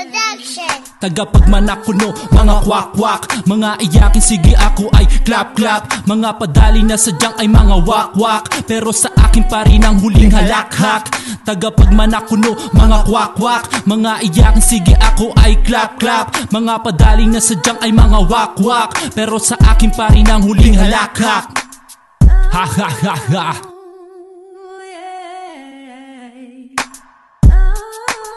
Production. Tagapagmanakuno, mga kwak-kwak, mga iyakin, sige ako ay clap-clap. Mga padali na sadyang ay mga wak-wak, pero sa akin pa rin ang huling halakhak. Tagapagmanakuno, mga kwak-kwak, mga iyakin, sige ako ay clap-clap. Mga padali na sadyang ay mga wak-wak, pero sa akin pa rin ang huling halakhak. Ha ha ha ha.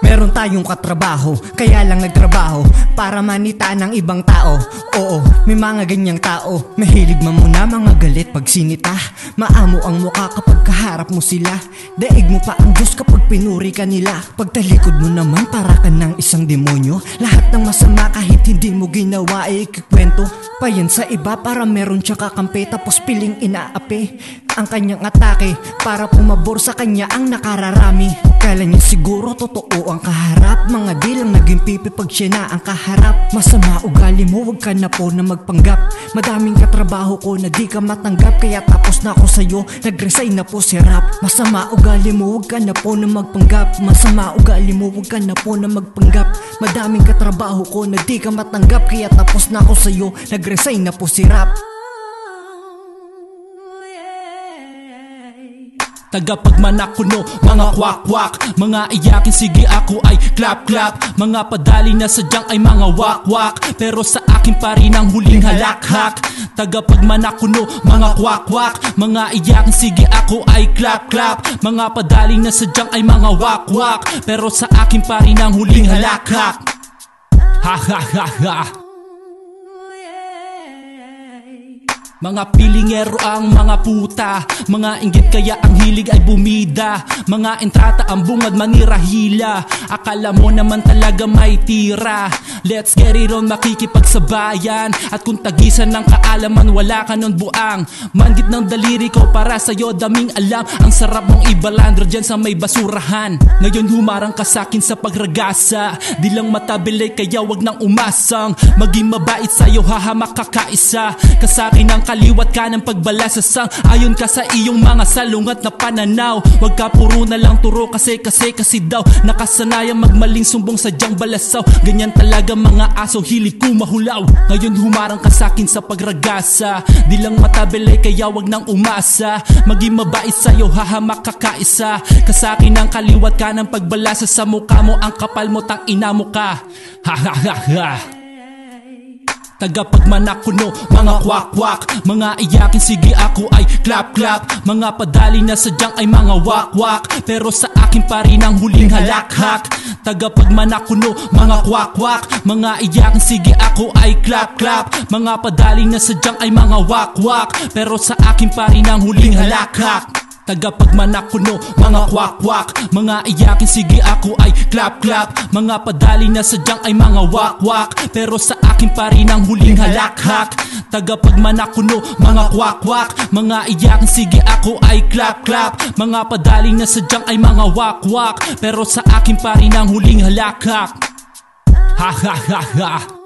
Meron tayong katrabaho, kaya lang nagtrabaho para manita ng ibang tao. Oo, may mga ganyang tao. Mahilig mamuna mga galit pag sinita. Maamo ang mukha kapag kaharap mo sila. Daig mo pa ang Diyos kapag pinuri ka nila. Pagtalikod mo naman para ka ng isang demonyo. Lahat ng masama kahit hindi mo ginawa ay ikikwento pa yan sa iba para meron siya kakampi. Tapos piling inaapi ang kanyang atake para pumabor sa kanya ang nakararami. Kala niya siguro totoo ang kaharap. Mga di lang naging pipi pag siya na ang kaharap. Masama ugali mo, wag ka na po na magpanggap. Madaming katrabaho ko na di ka matanggap, kaya tapos na ako sa'yo, nag-resign na po si rap. Masama ugali mo, wag ka na po na magpanggap. Masama ugali mo, wag ka na po na magpanggap. Madaming katrabaho ko na di ka matanggap, kaya tapos na ako sa'yo, nag-resign na po si rap. Tagapagmanakuno, mga kwak-kwak, mga iyakin, sige ako ay clap-clap. Mga padali na sadyang ay mga wak-wak, pero sa akin pa rin ang huling halakhak. Tagapagmanakuno, mga kwak-kwak, mga iyakin, sige ako ay clap-clap. Mga padali na sadyang ay mga wak-wak, pero sa akin pa rin ang huling halakhak. Ha ha ha ha. Mga pilingero ang mga puta, mga inggit kaya ang hilig ay bumida. Mga entrata ang bungad manirahila, akala mo naman talaga may tira. Let's get it on, makikipagsabayan. At kung tagisan ng kaalaman, wala ka nun buang. Manggit ng daliri ko para sa'yo, daming alam. Ang sarap mong ibalandro dyan sa may basurahan. Ngayon humarang ka sa'kin sa pagragasa, di lang matabilay kaya wag nang umasang. Maging mabait sa'yo, hahamak ka kaisa. Kasakin ang kaliwat ka ng pagbalasasang, ayon ka sa iyong mga salungat na pananaw. Wag ka puro na lang turo kasi daw nakasanayang magmaling sumbong sadyang balasaw. Ganyan talaga mga aso, hilig ko mahulaw. Ngayon humarang ka sa'kin sa pagragasa, di lang matabilay kaya wag nang umasa. Maging mabait sa'yo, hahamak ka kaisa. Kasakin ang kaliwat ka ng pagbalasa sa mukha mo, ang kapal mo, tang ina mo ka. Ha ha ha ha. Tagapagmanakuno, mga kwak-kwak, mga iyakin, sige ako ay clap-clap. Mga padali na sadyang ay mga wak-wak, pero sa akin pa rin ang huling halakhak. Tagapagmanakuno, mga kwak-kwak, mga iyakin, sige ako ay clap-clap. Mga padali na sadyang ay mga wak-wak, pero sa akin pa rin ang huling halakhak. Tagapagmanakuno, mga kwak-kwak, mga iyakin, sige ako ay clap-clap. Mga padali na sadyang ay mga wak-wak, pero sa akin pa rin ang huling halakhak. Tagapagmanakuno, mga kwak-kwak, mga iyakin, sige ako ay clap-clap. Mga padali na sadyang ay mga wak-wak, pero sa akin pa rin ang huling halakhak. Ha ha ha ha.